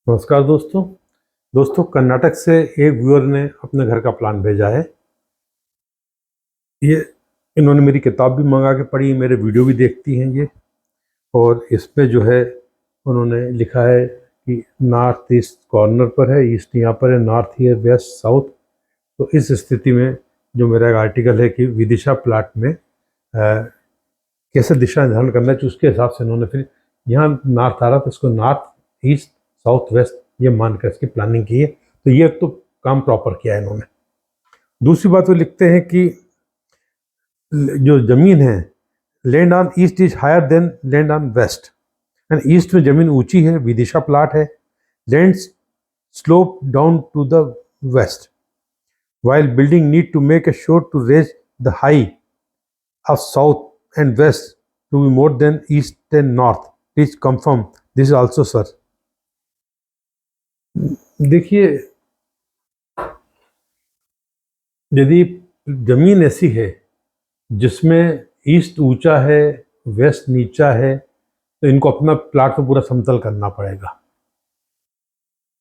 नमस्कार दोस्तों कर्नाटक से एक व्यूअर ने अपने घर का प्लान भेजा है। ये इन्होंने मेरी किताब भी मंगा के पढ़ी, मेरे वीडियो भी देखती हैं ये, और इसमें जो है उन्होंने लिखा है कि नॉर्थ ईस्ट कॉर्नर पर है, ईस्ट यहाँ पर है, नॉर्थ ही है, वेस्ट साउथ। तो इस स्थिति में जो मेरा एक आर्टिकल है कि विदिशा प्लाट में कैसे दिशा निर्धारण करना चाहिए, उसके हिसाब से इन्होंने फिर यहाँ नॉर्थ आ रहा था, इसको नॉर्थ ईस्ट साउथ वेस्ट ये मानकर इसकी प्लानिंग की है। तो ये तो काम प्रॉपर किया है इन्होंने। दूसरी बात वो लिखते हैं कि जो जमीन है, land on east is higher than land on west, and east में जमीन ऊंची है, विदिशा प्लाट है। Land slope down to the west, while building need to make a sure to raise the height of south and west to be more than east and north. Please confirm this also, sir. देखिए, यदि जमीन ऐसी है जिसमें east ऊंचा है, waste नीचा है, तो इनको अपना प्लाट तो पूरा समतल करना पड़ेगा।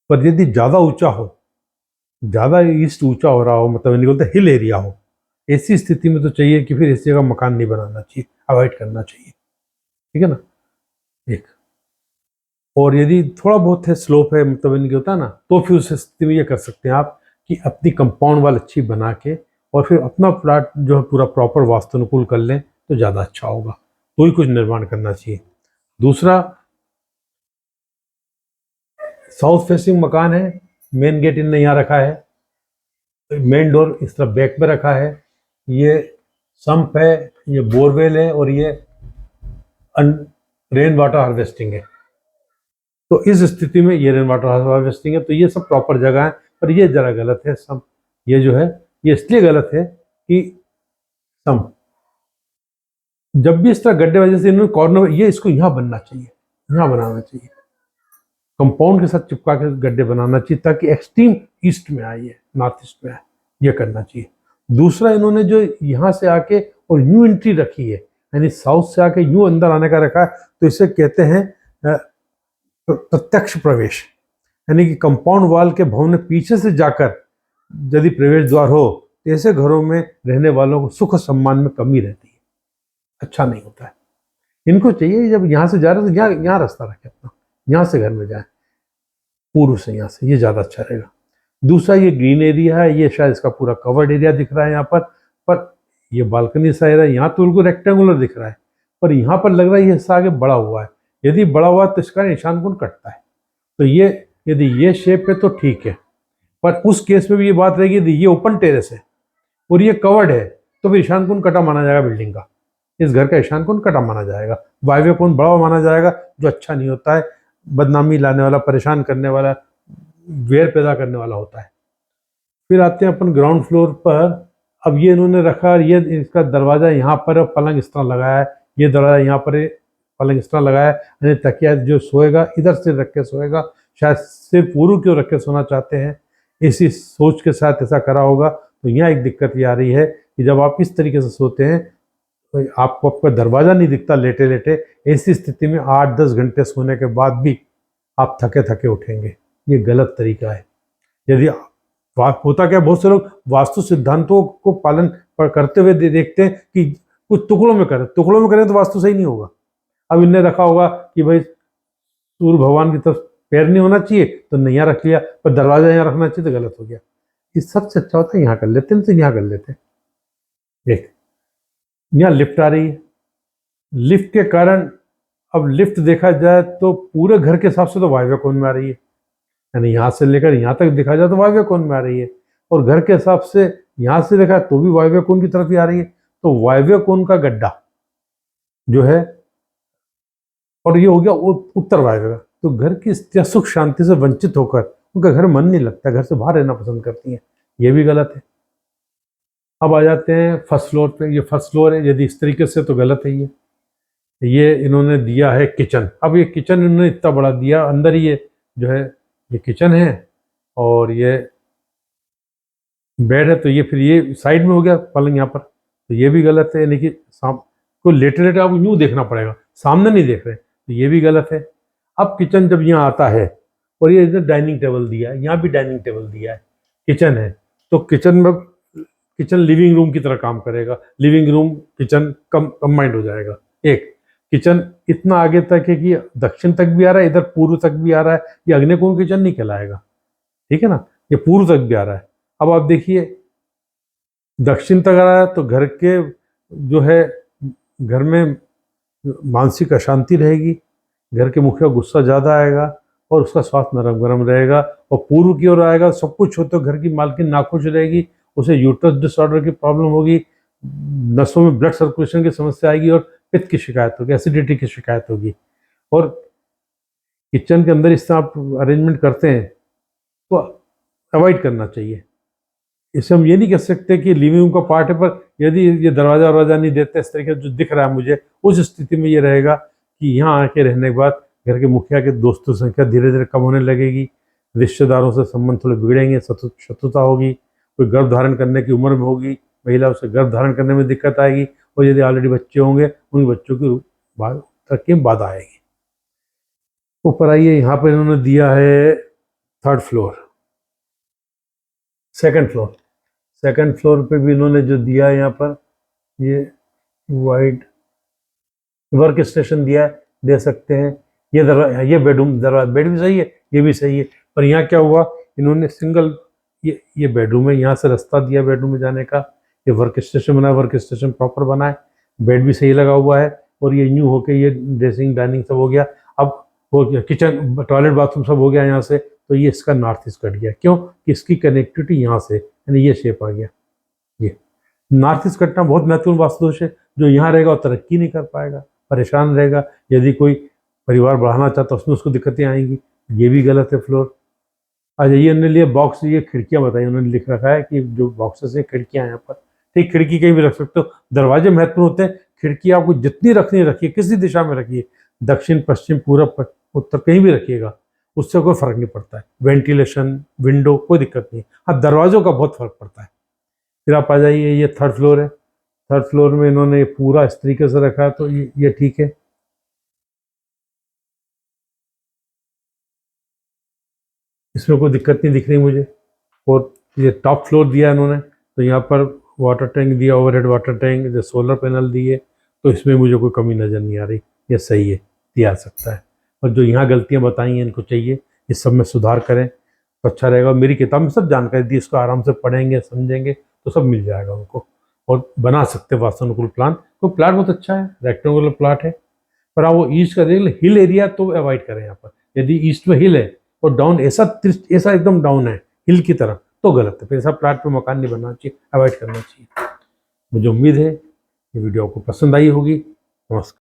पर यदि ज़्यादा ऊंचा हो, ज़्यादा ईस्ट ऊंचा हो रहा हो, मतलब इनको बोलते हिल एरिया हो, ऐसी स्थिति में तो चाहिए कि फिर इस जगह मकान नहीं बनाना चाहिए, अवॉइड करना चाहिए। ठीक है ना। एक और यदि थोड़ा बहुत है, स्लोप है, मतलब इनके होता है ना, तो फिर उस स्थिति में ये कर सकते हैं आप कि अपनी कंपाउंड वाल अच्छी बना के और फिर अपना प्लाट जो है पूरा प्रॉपर वास्तुनुकूल कर लें तो ज़्यादा अच्छा होगा। तो ही कुछ निर्माण करना चाहिए। दूसरा, साउथ फेसिंग मकान है, मेन गेट इनने यहाँ रखा है, मेन डोर इस तरफ बैक में रखा है, ये सम्प है, ये बोरवेल है, और ये रेन वाटर हार्वेस्टिंग है। तो इस स्थिति में ये रेन वाटर हार्वेस्टिंग है, तो ये सब प्रॉपर जगह है। पर ये जरा गलत है सम, ये जो है ये इसलिए गलत है कि सम जब भी इस तरह गड्ढे वजह से इन्होंने कॉर्नर, ये इसको यहाँ बनना चाहिए, यहाँ बनाना चाहिए, कंपाउंड के साथ चिपका के गड्ढे बनाना चाहिए ताकि एक्सट्रीम ईस्ट में आए, नॉर्थ ईस्ट में आए, ये करना चाहिए। दूसरा, इन्होंने जो यहाँ से आके और न्यू एंट्री रखी है, यानी साउथ से आके न्यू अंदर आने का रखा है, तो इसे कहते हैं प्रत्यक्ष प्रवेश, यानी कि कंपाउंड वाल के भवन में पीछे से जाकर यदि प्रवेश द्वार हो तो ऐसे घरों में रहने वालों को सुख सम्मान में कमी रहती है, अच्छा नहीं होता है। इनको चाहिए जब यहाँ से जा रहे हैं तो यहाँ रास्ता रखें अपना, यहाँ से घर में जाए, पूर्व से यहाँ से, ये ज़्यादा अच्छा रहेगा। दूसरा, ये ग्रीन एरिया है, ये शायद इसका पूरा कवर्ड एरिया दिख रहा है यहाँ पर ये बालकनी सा एरिया यहाँ तो बिल्कुल रेक्टेंगुलर दिख रहा है, पर यहाँ पर लग रहा है ये हिस्सा आगे बड़ा हुआ है। यदि बड़ा हुआ तो इसका ईशान कोण कटता है, तो ये यदि ये शेप है तो ठीक है, पर उस केस में भी ये बात रहेगी यदि ये ओपन टेरेस है और ये कवर्ड है तो फिर ईशान कोण कटा माना जाएगा, बिल्डिंग का, इस घर का ईशान कोण कटा माना जाएगा, वायव्य कोण बड़ा माना जाएगा, जो अच्छा नहीं होता है, बदनामी लाने वाला, परेशान करने वाला, वेर पैदा करने वाला होता है। फिर आते हैं अपन ग्राउंड फ्लोर पर। अब ये इन्होंने रखा, ये इसका दरवाजा यहाँ पर, पलंग इस तरह लगाया है, ये दरवाजा यहाँ पर पलंग इस तरह लगाया है, यानी तकिया जो सोएगा इधर से रख के सोएगा, शायद सिर्फ पूर्व क्यों रख के सोना चाहते हैं, इसी सोच के साथ ऐसा करा होगा। तो यहाँ एक दिक्कत ये आ रही है कि जब आप इस तरीके से सोते हैं तो आपको आपका दरवाजा नहीं दिखता लेटे लेटे, ऐसी स्थिति में 8-10 घंटे सोने के बाद भी आप थके थके उठेंगे, ये गलत तरीका है। यदि होता क्या, बहुत से लोग वास्तु सिद्धांतों को पालन करते हुए देखते हैं कि कुछ टुकड़ों में करें तो वास्तु सही नहीं होगा। अब इनने रखा होगा कि भाई सूर्य भगवान की तरफ पैर नहीं होना चाहिए तो नहीं यहाँ रख लिया, पर दरवाजा यहाँ रखना चाहिए तो गलत हो गया। इस सबसे अच्छा होता है यहाँ कर लेते हैं, तो यहाँ कर लेते हैं। देख, यहाँ लिफ्ट आ रही है, लिफ्ट के कारण अब लिफ्ट देखा जाए तो पूरे घर के हिसाब से तो वायव्य कोण में आ रही है, यानी यहाँ से लेकर यहाँ तक देखा जाए तो वायव्य कोण में आ रही है, और घर के हिसाब से यहाँ से देखा तो भी वायव्य कोण की तरफ ही आ रही है। तो वायव्य कोण का गड्ढा जो है, और ये हो गया उत्तर वायव्य का, तो घर की स्त्रियां सुख शांति से वंचित होकर उनका घर मन नहीं लगता, घर से बाहर रहना पसंद करती हैं, ये भी गलत है। अब आ जाते हैं फर्स्ट फ्लोर पे। ये फर्स्ट फ्लोर है, यदि इस तरीके से तो गलत है। ये इन्होंने दिया है किचन। अब ये किचन इन्होंने इतना बड़ा दिया, अंदर ही ये जो है ये किचन है और ये बेड है, तो ये फिर ये साइड में हो गया पलंग यहाँ पर, तो ये भी गलत है, यानी कि को लेटे लेटे आपको यूँ देखना पड़ेगा, सामने नहीं देख रहे, तो ये भी गलत है। अब किचन जब यहाँ आता है और ये इधर डाइनिंग टेबल दिया है, यहाँ भी डाइनिंग टेबल दिया है, किचन है। तो किचन में किचन लिविंग रूम की तरह काम करेगा, लिविंग रूम किचन कंबाइंड हो जाएगा एक। किचन इतना आगे तक है कि दक्षिण तक भी आ रहा है, इधर पूर्व तक भी आ रहा है, ये अग्निकोण किचन नहीं कहलाएगा, ठीक है ना, ये पूर्व तक भी आ रहा है। अब आप देखिए दक्षिण तक आ रहा है तो घर के जो है घर में मानसिक अशांति रहेगी, घर के मुखिया गुस्सा ज़्यादा आएगा और उसका स्वास्थ्य नरम गरम रहेगा। और पूर्व की ओर आएगा सब कुछ हो तो घर की मालकिन नाखुश रहेगी, उसे यूट्रस डिसऑर्डर की प्रॉब्लम होगी, नसों में ब्लड सर्कुलेशन की समस्या आएगी और पित्त की शिकायत होगी, एसिडिटी की शिकायत होगी। और किचन के अंदर इस तरह आप अरेंजमेंट करते हैं तो अवॉइड करना चाहिए। इससे हम ये नहीं कह सकते कि लिविंग रूम का पार्ट है, पर यदि ये दरवाजा नहीं देते इस तरीके जो दिख रहा है मुझे, उस स्थिति में ये रहेगा कि यहाँ आके रहने के बाद घर के मुखिया के दोस्तों की संख्या धीरे धीरे कम होने लगेगी, रिश्तेदारों से संबंध थोड़े बिगड़ेंगे, शत्रुता होगी, कोई गर्भ धारण करने की उम्र में होगी महिला, उसे गर्भ धारण करने में दिक्कत आएगी, और यदि ऑलरेडी बच्चे होंगे उन बच्चों की तरक्की में बाधा आएगी। ऊपर आइए, यहाँ पर इन्होंने दिया है थर्ड फ्लोर, सेकंड फ्लोर पे भी इन्होंने जो दिया है यहाँ पर ये वाइड वर्क स्टेशन दिया है, दे सकते हैं। ये दरवाजा, ये बेडरूम, दरवाजा बेड भी सही है, ये भी सही है, पर यहाँ क्या हुआ इन्होंने सिंगल ये बेडरूम है, यहाँ से रास्ता दिया बेडरूम में जाने का, ये वर्क स्टेशन बना है, वर्क स्टेशन प्रॉपर बना है, बेड भी सही लगा हुआ है, और ये न्यू होके ये ड्रेसिंग डाइनिंग सब हो गया। अब हो गया किचन टॉयलेट बाथरूम सब हो गया यहाँ से, तो ये इसका नॉर्थ ईस्ट कट गया, क्यों कि इसकी कनेक्टिविटी यहाँ से, यानी ये शेप आ गया। ये नॉर्थ ईस्ट कटना बहुत महत्वपूर्ण वास्तु दोष है, जो यहाँ रहेगा वो तरक्की नहीं कर पाएगा, परेशान रहेगा। यदि कोई परिवार बढ़ाना चाहता है उसमें उसको दिक्कतें आएंगी, ये भी गलत है फ्लोर। अच्छा, ये उन्होंने लिए बॉक्स, ये खिड़कियाँ बताई, उन्होंने लिख रखा है कि जो बॉक्सेस हैं खिड़कियाँ यहाँ पर, ठीक, खिड़की कहीं भी रख सकते हो, दरवाजे महत्वपूर्ण होते हैं, खिड़की आपको जितनी रखनी रखिए, किसी दिशा में रखिए, दक्षिण पश्चिम पूर्व उत्तर कहीं भी रखिएगा, उससे कोई फर्क नहीं पड़ता है। वेंटिलेशन, विंडो, कोई दिक्कत नहीं है। हाँ, दरवाजों का बहुत फर्क पड़ता है। फिर आप आ जाइए, ये थर्ड फ्लोर है, थर्ड फ्लोर में इन्होंने पूरा इस तरीके से रखा है, तो ये ठीक है। इसमें कोई दिक्कत नहीं दिख रही मुझे। और ये टॉप फ्लोर दिया इन्होंने, तो यहाँ पर वाटर टैंक दिया, ओवरहेड वाटर टैंक, जो सोलर पैनल दिए, तो इसमें मुझे कोई कमी नज़र नहीं आ रही, ये सही है, दिया सकता है। और जो यहाँ गलतियाँ बताई हैं इनको चाहिए इस सब में सुधार करें तो अच्छा रहेगा। मेरी किताब में सब जानकारी दी, इसको आराम से पढ़ेंगे समझेंगे तो सब मिल जाएगा उनको, और बना सकते वास्तुनुकूल प्लान। तो प्लाट बहुत अच्छा है, रेक्टेंगुलर प्लाट है, पर हाँ वो ईस्ट का देख हिल एरिया तो अवॉइड करें यहाँ पर। यदि ईस्ट में हिल है और डाउन ऐसा एकदम डाउन है हिल की तरह, तो गलत है, फिर ऐसा प्लाट पे मकान नहीं बनना चाहिए, अवॉइड करना चाहिए। मुझे उम्मीद है ये वीडियो आपको पसंद आई होगी। नमस्कार।